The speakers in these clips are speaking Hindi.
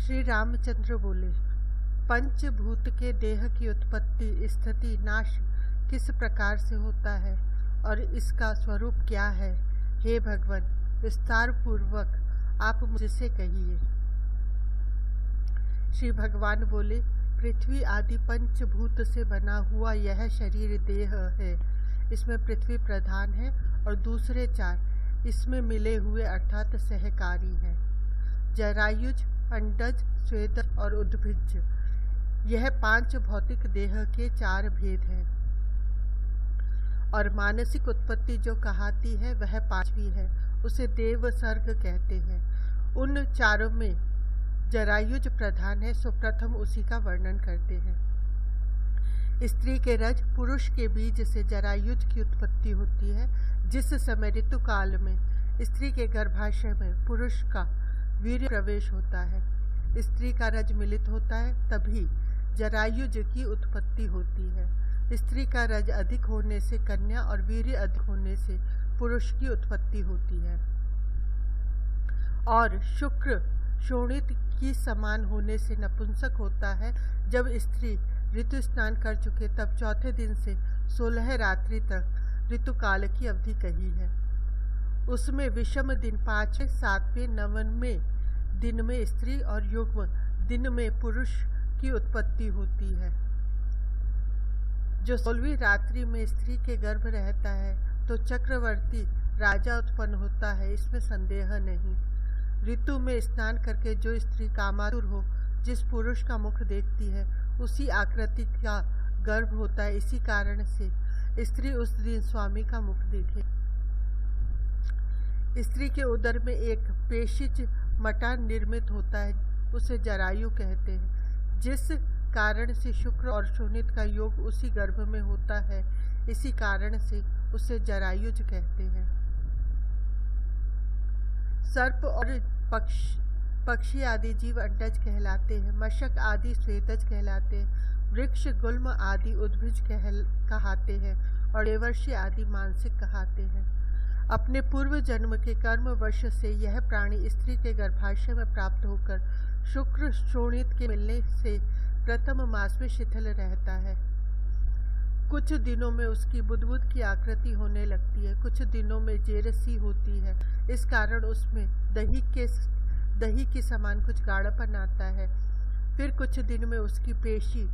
श्री रामचंद्र बोले, पंचभूत के देह की उत्पत्ति, स्थिति, नाश किस प्रकार से होता है और इसका स्वरूप क्या है? हे भगवान, विस्तार पूर्वक आप मुझसे कहिए। श्री भगवान बोले, पृथ्वी आदि पंचभूत से बना हुआ यह शरीर देह है। इसमें पृथ्वी प्रधान है और दूसरे चार इसमें मिले हुए अर्थात सहकारी हैं। जरायुज, अंडज, स्वेदज और उद्भिज, यह 5 भौतिक देह के 4 भेद हैं। और मानसिक उत्पत्ति जो कहाती है वह 5वीं है, उसे देव सर्ग कहते हैं। उन चारों में जरायुज प्रधान है, सो प्रथम उसी का वर्णन करते हैं। स्त्री के रज, पुरुष के बीज से जरायुज की उत्पत्ति होती है। जिस समय ऋतुकाल में स्त्री के गर्भाशय में पुरुष का वीर्य प्रवेश होता है, स्त्री का रज मिलित होता है, तभी जरायुज की उत्पत्ति होती है। स्त्री का रज अधिक होने से कन्या और वीर्य अधिक होने से पुरुष की उत्पत्ति होती है। और शुक्र शोणित की समान होने से नपुंसक होता है। जब स्त्री ऋतु स्नान कर चुके तब चौथे दिन से 16 रात्रि तक ऋतुकाल की अवधि कही है। उसमें विषम दिन 5वें, 7वें, 9वें दिन में स्त्री और युग्म दिन में पुरुष की उत्पत्ति होती है। जो 16वीं रात्रि में स्त्री के गर्भ रहता है तो चक्रवर्ती राजा उत्पन्न होता है, इसमें संदेह नहीं। ऋतु में स्नान करके जो स्त्री कामातुर हो, जिस पुरुष का मुख देखती है, उसी आकृति का गर्भ होता है। इसी कारण से स्त्री उस दिन स्वामी का मुख देखे। स्त्री के उदर में एक पेशिज मटा निर्मित होता है, उसे जरायु कहते हैं। जिस कारण से शुक्र और शोणित का योग उसी गर्भ में होता है, इसी कारण से उसे जरायुज कहते हैं। सर्प और पक्षी आदि जीव अंडज कहलाते हैं। मशक आदि स्वेदज कहलाते हैं। वृक्ष, गुल्म आदि उद्भिज कहाते हैं और देवर्षि आदि मानसिक कहाते हैं। अपने पूर्व जन्म के कर्मवश से यह प्राणी स्त्री के गर्भाशय में प्राप्त होकर शुक्र शोणित के मिलने से प्रथम मास में शिथिल रहता है। कुछ दिनों में उसकी बुदबुद की आकृति होने लगती है, कुछ दिनों में जेरसी होती है। इस कारण उसमें दही के समान कुछ गाढ़ापन आता है। फिर कुछ दिन में उसकी पेशी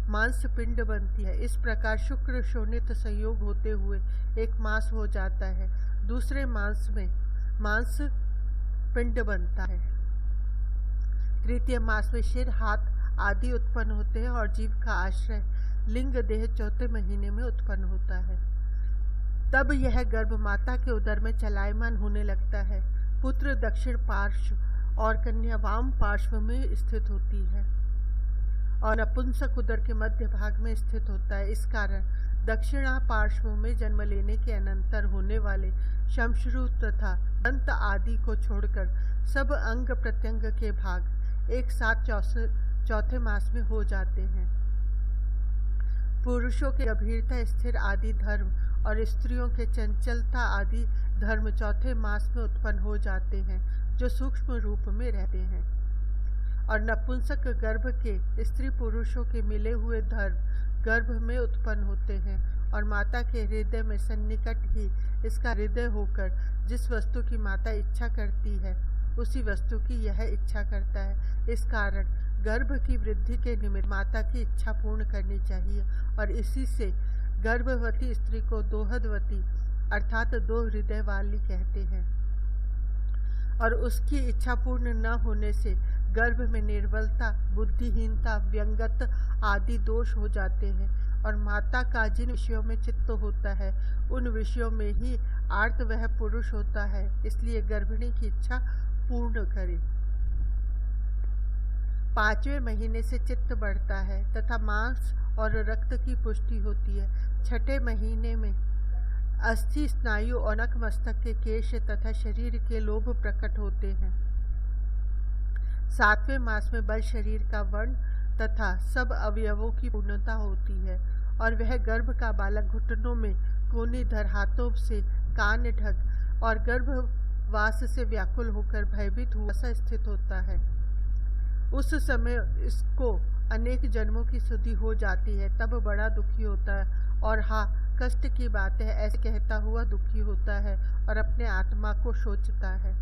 मांस पिंड बनती है। इस प्रकार शुक्र शोणित संयोग होते हुए एक मास हो जाता है। दूसरे मास में मांस पिंड बनता है। तृतीय मास में सिर, हाथ आदि उत्पन्न होते हैं और जीव का आश्रय लिंग देह चौथे महीने में उत्पन्न होता है। तब यह गर्भ माता के उदर में चलायमान होने लगता है। पुत्र दक्षिण पार्श्व और कन्या वाम पार्श्व में स्थित होती है और नपुंसक उदर के मध्य भाग में स्थित होता है। इस कारण दक्षिणा पार्श्व में जन्म लेने के अनंतर होने वाले शमश्रु तथा दंत आदि को छोड़कर सब अंग प्रत्यंग के भाग एक साथ चौथे मास में हो जाते हैं। पुरुषों के गंभीरता, स्थिर आदि धर्म और स्त्रियों के चंचलता आदि धर्म चौथे मास में उत्पन्न हो जाते हैं, जो सूक्ष्म रूप में रहते हैं। और नपुंसक गर्भ के स्त्री पुरुषों के मिले हुए धर्म गर्भ में उत्पन्न होते हैं और माता के हृदय में सन्निकट ही इसका हृदय होकर जिस वस्तु की माता इच्छा करती है, उसी वस्तु की यह इच्छा करता है। इस कारण गर्भ की वृद्धि के निमित्त माता की इच्छा पूर्ण करनी चाहिए और इसी से गर्भवती स्त्री को दोहदवती अर्थात 2 हृदय वाली कहते हैं। और उसकी इच्छा पूर्ण न होने से गर्भ में निर्बलता, बुद्धिहीनता, व्यंगत आदि दोष हो जाते हैं और माता का जिन विषयों में चित्त होता है उन विषयों में ही आर्त वह पुरुष होता है। इसलिए गर्भिणी की इच्छा पूर्ण करे। 5वें महीने से चित्त बढ़ता है तथा मांस और रक्त की पुष्टि होती है। 6ठे महीने में अस्थि, स्नायु और नख मस्तक के केश तथा शरीर के लोभ प्रकट होते हैं। 7वें मास में बल शरीर का वर्ण तथा सब अवयवों की पूर्णता होती है और वह गर्भ का बालक घुटनों में कोनी धर, हाथों से कान ढक और गर्भवास से व्याकुल होकर भयभीत हुआ सा स्थित होता है। उस समय इसको अनेक जन्मों की सुधि हो जाती है, तब बड़ा दुखी होता है और हाँ, कष्ट की बात है, ऐसे कहता हुआ दुखी होता है और अपने आत्मा को सोचता है।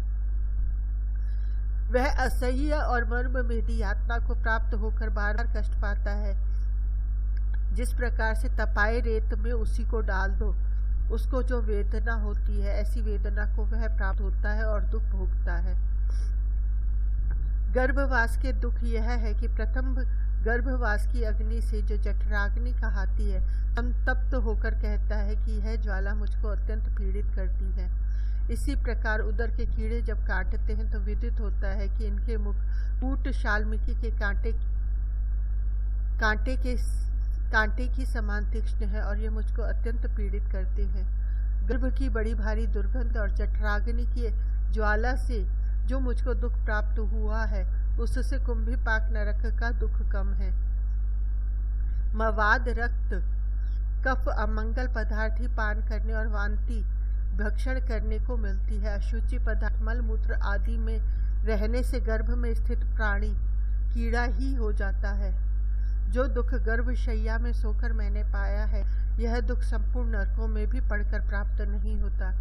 वह असह्य और मर्मभेदी यातना को प्राप्त होकर बार बार कष्ट पाता है। जिस प्रकार से तपाए रेत में उसी को डाल दो, उसको जो वेदना होती है, ऐसी वेदना को वह प्राप्त होता है और दुख भोगता है। गर्भवास के दुख यह है कि प्रथम गर्भवास की अग्नि से जो जठराग्नि कहाती है, संतप्त होकर कहता है कि यह ज्वाला मुझको अत्यंत पीड़ित करती है। इसी प्रकार उदर के कीड़े जब काटते हैं तो विदित होता है कि इनके मुख कूट शाल्मिकी के कांटे की समान तीक्ष्ण है और ये मुझको अत्यंत पीड़ित करते हैं। गर्भ की बड़ी भारी दुर्गंध और जठराग्नि की ज्वाला से जो मुझको दुख प्राप्त हुआ है, उससे कुंभीपाक नरक का दुख कम है। मवाद, रक्त, कफ, अमंगल पदार्थ ही पान करने और वांति भक्षण करने को मिलती है। अशुचि पदार्थ मल मूत्र आदि में रहने से गर्भ में स्थित प्राणी कीड़ा ही हो जाता है। जो दुख गर्भशैया में सोकर मैंने पाया है, यह दुख संपूर्ण नरकों में भी पड़कर प्राप्त नहीं होता।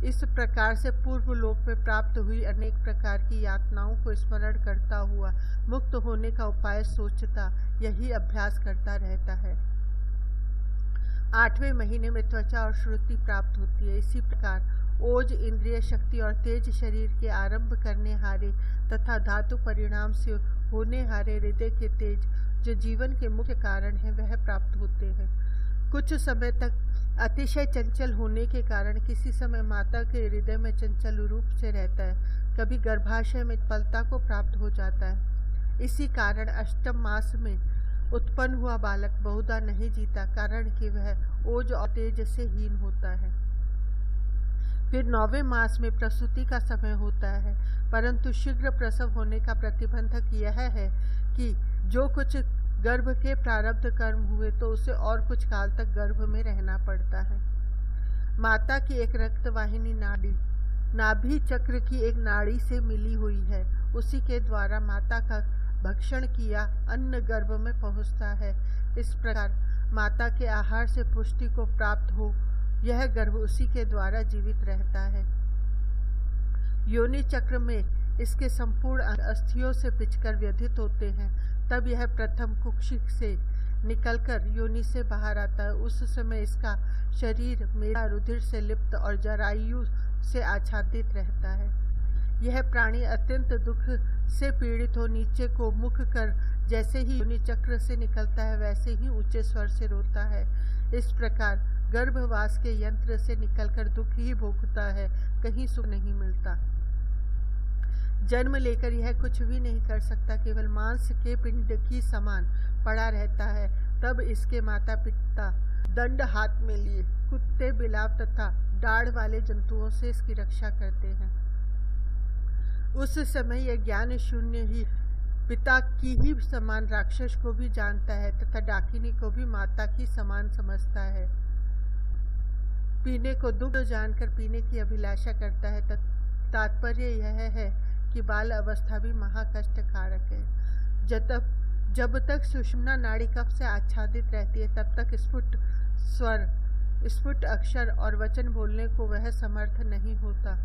इस प्रकार से पूर्व लोक में प्राप्त हुई अनेक प्रकार की यातनाओं को स्मरण करता हुआ मुक्त होने का उपाय सोचता, यही अभ्यास करता रहता है। 8वें महीने में त्वचा और श्रुति प्राप्त होती है। इसी प्रकार ओज इंद्रिय शक्ति और तेज शरीर के आरंभ करने हारे तथा धातु परिणाम से होने हारे हृदय के तेज, जो जीवन के मुख्य कारण है, वह प्राप्त होते हैं। कुछ समय तक अतिशय चंचल होने के कारण किसी समय माता के हृदय में चंचल रूप से रहता है, कभी गर्भाशय में पलता को प्राप्त हो जाता है। इसी कारण अष्टम मास में उत्पन्न हुआ बालक बहुधा नहीं जीता, कारण कि वह ओज और तेज से हीन होता है। फिर 9वें मास में प्रसूति का समय होता है, परंतु शीघ्र प्रसव होने का प्रतिबंधक यह है कि जो कुछ गर्भ के प्रारब्ध कर्म हुए तो उसे और कुछ काल तक गर्भ में रहना पड़ता है। माता की एक रक्तवाहिनी नाभि चक्र की एक नाड़ी से मिली हुई है, उसी के द्वारा माता का भक्षण किया अन्न गर्भ में पहुंचता है। इस प्रकार माता के आहार से पुष्टि को प्राप्त हो, यह गर्भ उसी के द्वारा जीवित रहता है। योनि चक्र में इसके संपूर्ण अस्थियों से पिचकर व्यथित होते हैं, तब यह प्रथम कुक्षिक से निकलकर योनि से बाहर आता है। उस समय इसका शरीर मेरा रुधिर से लिप्त और जरायु से आच्छादित रहता है। यह प्राणी अत्यंत दुख से पीड़ित हो नीचे को मुख कर जैसे ही योनि चक्र से निकलता है, वैसे ही ऊंचे स्वर से रोता है। इस प्रकार गर्भवास के यंत्र से निकलकर दुख ही भोगता है, कहीं सुख नहीं मिलता। जन्म लेकर यह कुछ भी नहीं कर सकता, केवल मांस के पिंड की समान पड़ा रहता है। तब इसके माता पिता दंड हाथ में लिए कुत्ते, बिलाव तथा दाढ़ वाले जंतुओं से इसकी रक्षा करते हैं। उस समय यह ज्ञान शून्य ही पिता की ही समान राक्षस को भी जानता है तथा डाकिनी को भी माता की समान समझता है। पीने को दुग्ध जानकर पीने की अभिलाषा करता है। तात्पर्य यह है कि बाल अवस्था भी महाकष्ट कारक है। जब तक सुषुम्ना नाड़ी कफ से आच्छादित रहती है, तब तक स्फुट स्वर, स्फुट अक्षर और वचन बोलने को वह समर्थ नहीं होता।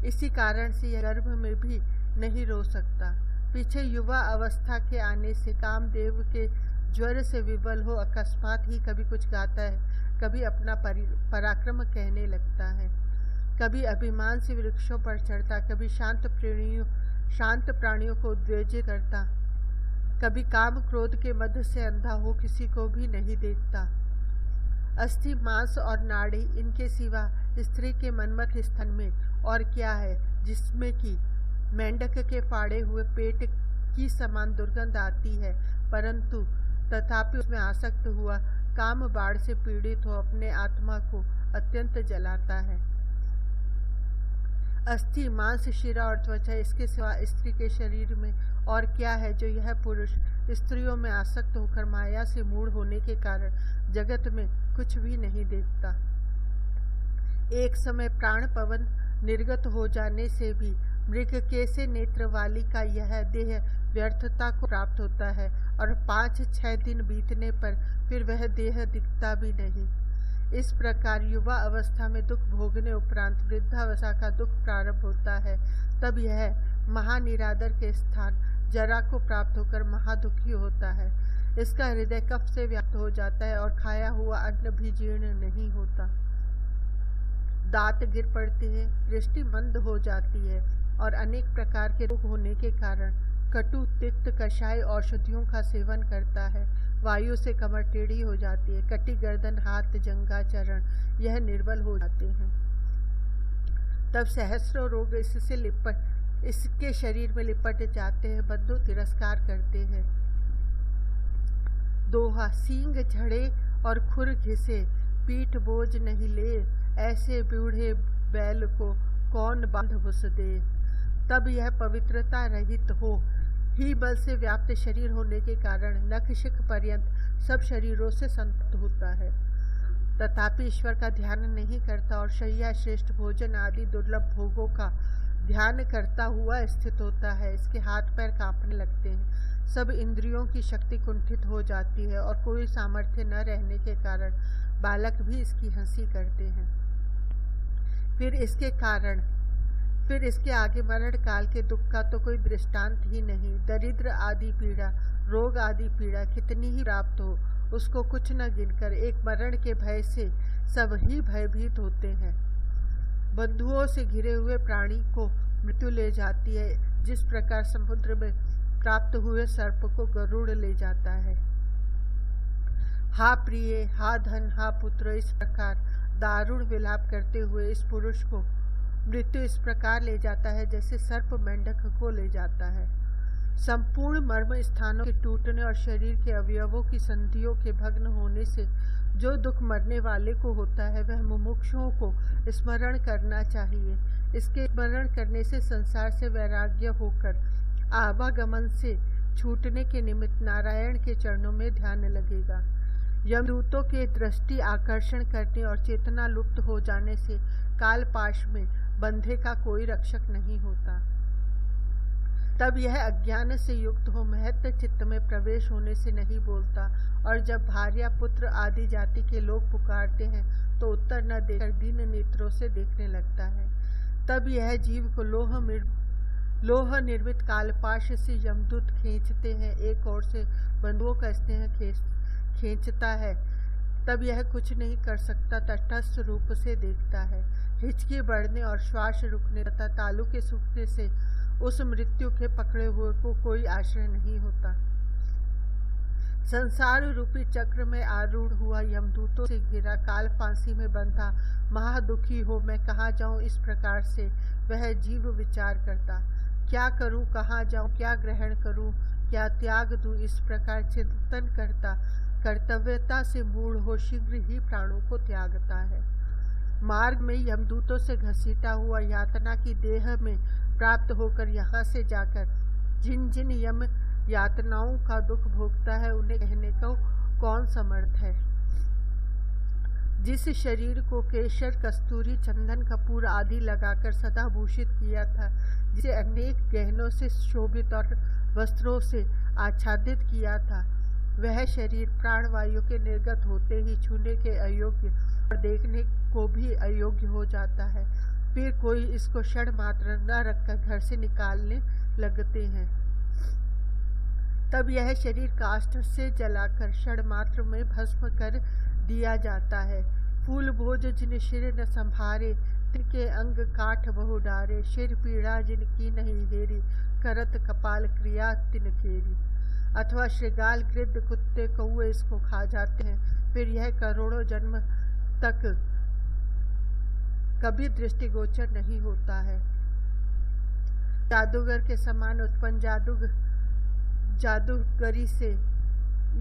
इसी कारण से यह गर्भ में भी नहीं रो सकता। पीछे युवा अवस्था के आने से कामदेव के ज्वर से विवल हो अकस्मात ही कभी कुछ गाता है, कभी अपना पराक्रम कहने लगता है, कभी अभिमान से वृक्षों पर चढ़ता, कभी शांत प्राणियों को उद्वेजित करता, कभी काम क्रोध के मध्य से अंधा हो किसी को भी नहीं देखता। अस्थि, मांस और नाड़ी, इनके सिवा स्त्री के मनमथ स्तन में और क्या है, जिसमें कि मेंढक के फाड़े हुए पेट की समान दुर्गंध आती है, परंतु तथापि उसमें आसक्त हुआ काम बाढ़ से पीड़ित हो अपने आत्मा को अत्यंत जलाता है। अस्थि, मांस, शिरा और त्वचा, इसके सिवा स्त्री के शरीर में और क्या है, जो यह पुरुष स्त्रियों में आसक्त होकर माया से मूढ़ होने के कारण जगत में कुछ भी नहीं देखता। एक समय प्राण पवन निर्गत हो जाने से भी मृग के से नेत्र वाली का यह देह व्यर्थता को प्राप्त होता है और 5-6 दिन बीतने पर फिर वह देह दिखता भी नहीं। इस प्रकार युवा अवस्था में दुख भोगने उपरांत वृद्धावस्था का दुख प्रारंभ होता है। तब यह महानिरादर के स्थान जरा को प्राप्त होकर महादुखी होता है। इसका हृदय कफ से व्याप्त हो जाता है और खाया हुआ अन्न भी जीर्ण नहीं होता। दांत गिर पड़ते हैं, दृष्टि मंद हो जाती है और अनेक प्रकार के रोग होने के कारण कटु तिक्त कषाय औषधियों का सेवन करता है। वायु से कमर टेढ़ी हो जाती है, कटी गर्दन, हाथ, जंघा, चरण यह निर्बल हो जाते हैं। तब सहस्रों रोग इसके शरीर में लिपट जाते हैं। बंधु तिरस्कार करते हैं। दोहा, सींग झड़े और खुर घिसे, पीठ बोझ नहीं ले, ऐसे बूढ़े बैल को कौन बांध घुस दे। तब यह पवित्रता रहित हो ही बल से व्याप्त शरीर होने के कारण नख शिख पर्यंत सब शरीरों से संतप्त होता है, तथापि ईश्वर का ध्यान नहीं करता और शय्या, श्रेष्ठ भोजन आदि दुर्लभ भोगों का ध्यान करता हुआ स्थित होता है। इसके हाथ पैर कांपने लगते हैं, सब इंद्रियों की शक्ति कुंठित हो जाती है और कोई सामर्थ्य न रहने के कारण बालक भी इसकी हंसी करते हैं। फिर इसके आगे मरण काल के दुख का तो कोई दृष्टांत ही नहीं। दरिद्र आदि पीड़ा, रोग आदि पीड़ा कितनी ही प्राप्त हो, उसको कुछ न गिनकर एक मरण के भय से सब ही भयभीत होते हैं। बंधुओं से घिरे हुए प्राणी को मृत्यु ले जाती है, जिस प्रकार समुद्र में प्राप्त हुए सर्प को गरुड़ ले जाता है। हा प्रिय, हा धन, हा पुत्र, इस प्रकार दारुण विलाप करते हुए इस पुरुष को मृत्यु इस प्रकार ले जाता है जैसे सर्प मेंढक को ले जाता है। संपूर्ण मर्म स्थानों के टूटने और शरीर के अवयवों की संधियों के भग्न होने से जो दुख मरने वाले को होता है, वह मुमुक्षुओं को स्मरण करना चाहिए। इसके स्मरण करने से संसार से वैराग्य होकर आवागमन से छूटने के निमित्त नारायण के चरणों में ध्यान लगेगा। यमदूतों के दृष्टि आकर्षण करने और चेतना लुप्त हो जाने से कालपाश में बंधे का कोई रक्षक नहीं होता। तब यह अज्ञान से युक्त हो महत्व चित्त में प्रवेश होने से नहीं बोलता, और जब भार्या, पुत्र आदि जाति के लोग पुकारते हैं तो उत्तर न देकर दीन नेत्रों से देखने लगता है। तब यह जीव को लोह निर्मित कालपाश से यमदूत खींचते हैं, एक ओर से बंधुओं का स्नेह खींचता है। तब यह कुछ नहीं कर सकता, तटस्थ रूप से देखता है। हिचकी बढ़ने और श्वास रुकने तथा तालू के सूखने से उस मृत्यु के पकड़े हुए को कोई आश्रय नहीं होता। संसार रूपी चक्र में आरूढ़ हुआ यमदूतों से घिरा काल फांसी में बंधा महादुखी हो मैं कहाँ जाऊं, इस प्रकार से वह जीव विचार करता। क्या करूं, कहाँ जाऊं, क्या ग्रहण करूं, क्या त्याग दूं, इस प्रकार चिंतन करता कर्तव्यता से मूढ़ हो शीघ्र ही प्राणों को त्यागता है। मार्ग में यमदूतों से घसीटा हुआ यातना की देह में प्राप्त होकर यहाँ से जाकर जिन जिन यम यातनाओं का दुख भोगता है, उन्हें कहने को कौन समर्थ है। जिस शरीर को केशर, कस्तूरी, चंदन, कपूर आदि लगाकर सदा भूषित किया था, जिसे अनेक गहनों से शोभित और वस्त्रों से आच्छादित किया था, वह शरीर प्राणवायु के निर्गत होते ही छूने के अयोग्य और देखने को भी अयोग्य हो जाता है। फिर कोई इसको क्षण मात्र न रखकर घर से निकालने लगते हैं। तब यह शरीर काष्ठ से जलाकर क्षण मात्र में भस्म कर दिया जाता है। फूल भोज जिन शिर न संभारे, तिनके अंग काठ बहु डारे, शिर पीड़ा जिनकी नहीं हेरी, करत कपाल क्रिया तिनकेरी। अथवा श्रृगाल, गिद्ध, कुत्ते, कौए इसको खा जाते हैं। फिर यह करोड़ों जन्म तक कभी दृष्टिगोचर नहीं होता है। जादूगर के समान उत्पन्न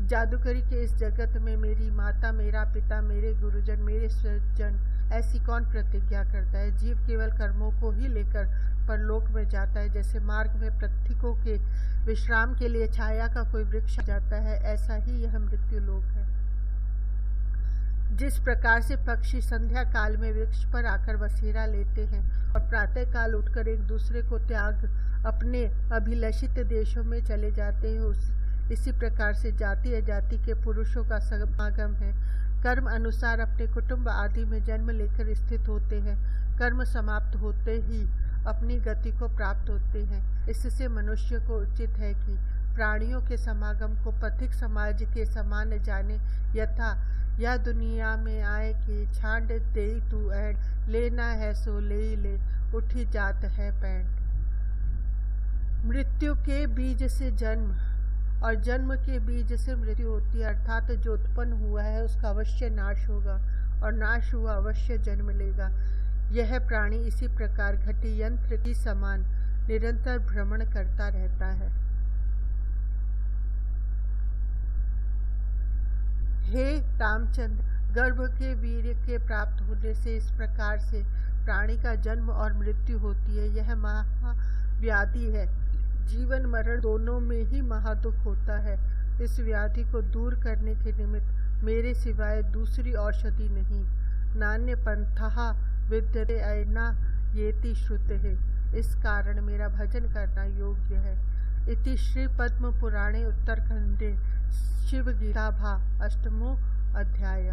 जादूगरी के इस जगत में मेरी माता, मेरा पिता, मेरे गुरुजन, मेरे स्वजन, ऐसी कौन प्रतिज्ञा करता है। जीव केवल कर्मों को ही लेकर परलोक में जाता है। जैसे मार्ग में पथिकों के विश्राम के लिए छाया का कोई वृक्ष जाता है, ऐसा ही यह मृत्यु लोक है। जिस प्रकार से पक्षी संध्या काल में वृक्ष पर आकर बसेरा लेते हैं और प्रातः काल उठकर एक दूसरे को त्याग अपने अभिलषित देशों में चले जाते हैं, इसी प्रकार से जाति अजाति के पुरुषों का समागम है। कर्म अनुसार अपने कुटुंब आदि में जन्म लेकर स्थित होते हैं। कर्म समाप्त होते ही अपनी गति को प्राप्त होते हैं। इससे मनुष्य को उचित है कि प्राणियों के समागम को पथिक समाज के समान जाने, यथा यह दुनिया में आए कि छांड दे तू ऐड, लेना है सो ले, उठी जात है पैंट। मृत्यु के बीज से जन्म और जन्म के बीज से मृत्यु होती है, अर्थात जो उत्पन्न हुआ है उसका अवश्य नाश होगा और नाश हुआ अवश्य जन्म लेगा। यह प्राणी इसी प्रकार घटी यंत्र की समान निरंतर भ्रमण करता रहता है। हे रामचंद्र, गर्भ के वीर्य के प्राप्त होने से इस प्रकार से प्राणी का जन्म और मृत्यु होती है। यह महाव्याधि है। जीवन मरण दोनों में ही महादुख होता है। इस व्याधि को दूर करने के निमित्त मेरे सिवाय दूसरी औषधि नहीं। नान्य पंथः विद्यते अयना येति श्रुते। इस कारण मेरा भजन करना योग्य है। इति श्री पद्म पुराणे उत्तरखंडे शिव गीता भा 8वां अध्याय।